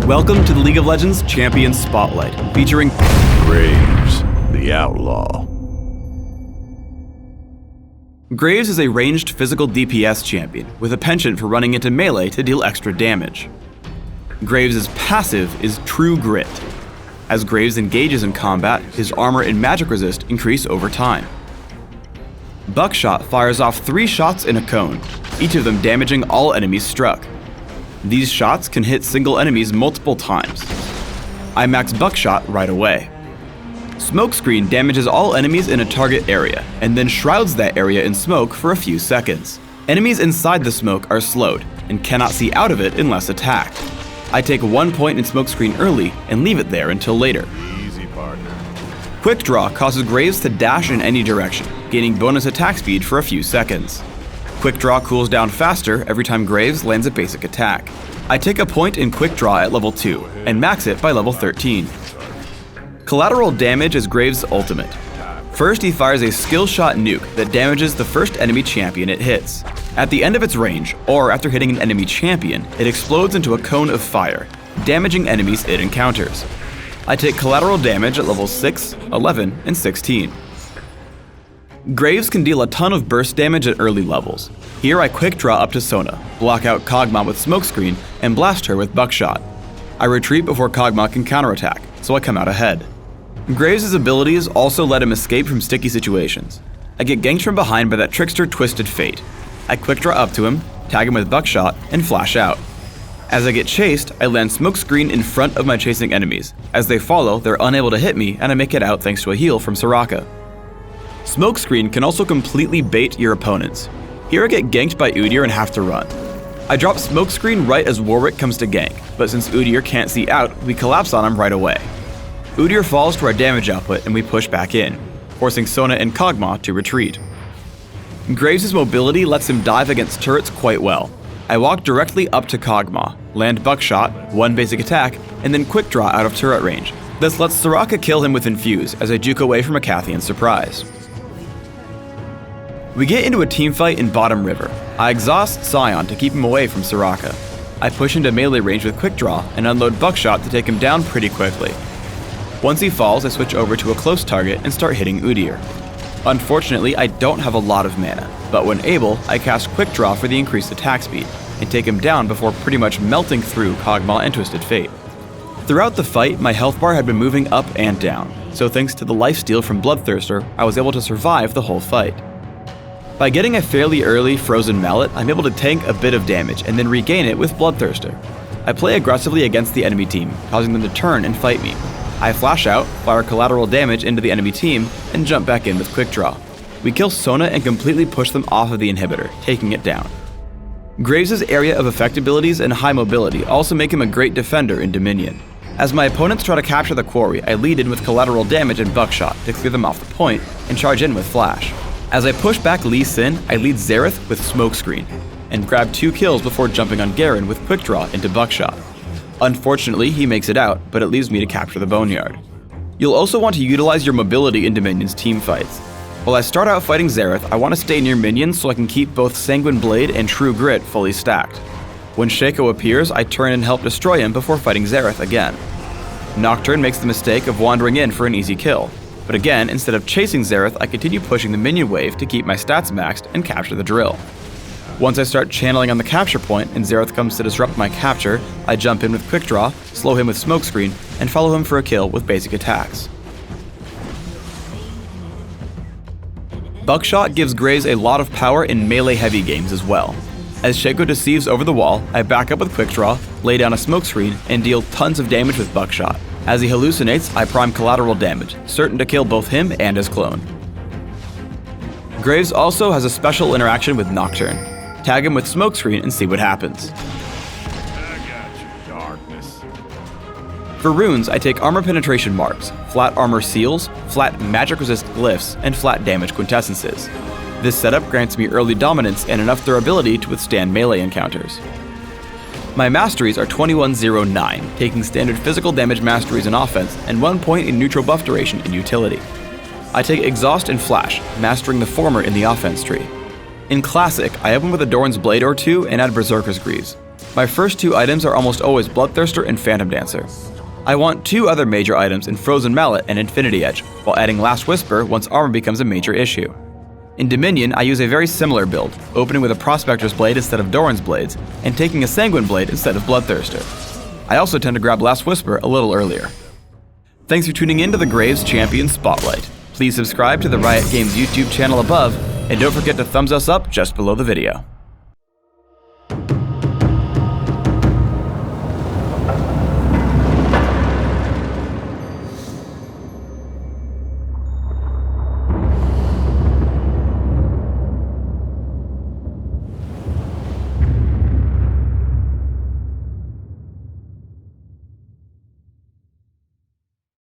Welcome to the League of Legends Champion Spotlight, featuring Graves, the Outlaw. Graves is a ranged physical DPS champion with a penchant for running into melee to deal extra damage. Graves' passive is True Grit. As Graves engages in combat, his armor and magic resist increase over time. Buckshot fires off 3 shots in a cone, each of them damaging all enemies struck. These shots can hit single enemies multiple times. I max Buckshot right away. Smokescreen damages all enemies in a target area, and then shrouds that area in smoke for a few seconds. Enemies inside the smoke are slowed, and cannot see out of it unless attacked. I take 1 point in Smokescreen early, and leave it there until later. Easy, partner. Quick Draw causes Graves to dash in any direction, gaining bonus attack speed for a few seconds. Quick Draw cools down faster every time Graves lands a basic attack. I take a point in Quick Draw at level 2, and max it by level 13. Collateral Damage is Graves' ultimate. First, he fires a skill shot nuke that damages the first enemy champion it hits. At the end of its range, or after hitting an enemy champion, it explodes into a cone of fire, damaging enemies it encounters. I take collateral damage at levels 6, 11, and 16. Graves can deal a ton of burst damage at early levels. Here I quick draw up to Sona, block out Kog'Maw with Smokescreen, and blast her with Buckshot. I retreat before Kog'Maw can counterattack, so I come out ahead. Graves' abilities also let him escape from sticky situations. I get ganked from behind by that trickster Twisted Fate. I quick draw up to him, tag him with Buckshot, and flash out. As I get chased, I land Smokescreen in front of my chasing enemies. As they follow, they're unable to hit me, and I make it out thanks to a heal from Soraka. Smokescreen can also completely bait your opponents. Here I get ganked by Udyr and have to run. I drop Smokescreen right as Warwick comes to gank, but since Udyr can't see out, we collapse on him right away. Udyr falls to our damage output and we push back in, forcing Sona and Kog'Maw to retreat. Graves' mobility lets him dive against turrets quite well. I walk directly up to Kog'Maw, land Buckshot, 1 basic attack, and then quick draw out of turret range. This lets Soraka kill him with Infuse as I juke away from a Cathian surprise. We get into a teamfight in Bottom River. I exhaust Sion to keep him away from Soraka. I push into melee range with Quick Draw and unload Buckshot to take him down pretty quickly. Once he falls, I switch over to a close target and start hitting Udyr. Unfortunately, I don't have a lot of mana, but when able, I cast Quick Draw for the increased attack speed, and take him down before pretty much melting through Kog'Maw and Twisted Fate. Throughout the fight, my health bar had been moving up and down, so thanks to the lifesteal from Bloodthirster, I was able to survive the whole fight. By getting a fairly early Frozen Mallet, I'm able to tank a bit of damage and then regain it with Bloodthirster. I play aggressively against the enemy team, causing them to turn and fight me. I flash out, fire collateral damage into the enemy team, and jump back in with Quick Draw. We kill Sona and completely push them off of the inhibitor, taking it down. Graves' area of effect abilities and high mobility also make him a great defender in Dominion. As my opponents try to capture the quarry, I lead in with collateral damage and Buckshot to clear them off the point, and charge in with Flash. As I push back Lee Sin, I lead Xerath with Smokescreen, and grab 2 kills before jumping on Garen with Quick Draw into Buckshot. Unfortunately, he makes it out, but it leaves me to capture the Boneyard. You'll also want to utilize your mobility in Dominion's team fights. While I start out fighting Xerath, I want to stay near minions so I can keep both Sanguine Blade and True Grit fully stacked. When Shaco appears, I turn and help destroy him before fighting Xerath again. Nocturne makes the mistake of wandering in for an easy kill. But again, instead of chasing Xerath, I continue pushing the minion wave to keep my stats maxed and capture the drill. Once I start channeling on the capture point and Xerath comes to disrupt my capture, I jump in with Quick Draw, slow him with Smokescreen, and follow him for a kill with basic attacks. Buckshot gives Graves a lot of power in melee-heavy games as well. As Shaco deceives over the wall, I back up with Quick Draw, lay down a Smokescreen, and deal tons of damage with Buckshot. As he hallucinates, I prime collateral damage, certain to kill both him and his clone. Graves also has a special interaction with Nocturne. Tag him with Smokescreen and see what happens. I got you, darkness. For runes, I take armor penetration marks, flat armor seals, flat magic resist glyphs, and flat damage quintessences. This setup grants me early dominance and enough durability to withstand melee encounters. My masteries are 2109, taking standard physical damage masteries in offense and 1 point in neutral buff duration in utility. I take Exhaust and Flash, mastering the former in the offense tree. In Classic, I open with a Doran's Blade or 2 and add Berserker's Greaves. My first 2 items are almost always Bloodthirster and Phantom Dancer. I want 2 other major items in Frozen Mallet and Infinity Edge, while adding Last Whisper once armor becomes a major issue. In Dominion, I use a very similar build, opening with a Prospector's Blade instead of Doran's Blades, and taking a Sanguine Blade instead of Bloodthirster. I also tend to grab Last Whisper a little earlier. Thanks for tuning in to the Graves Champion Spotlight. Please subscribe to the Riot Games YouTube channel above, and don't forget to thumbs us up just below the video.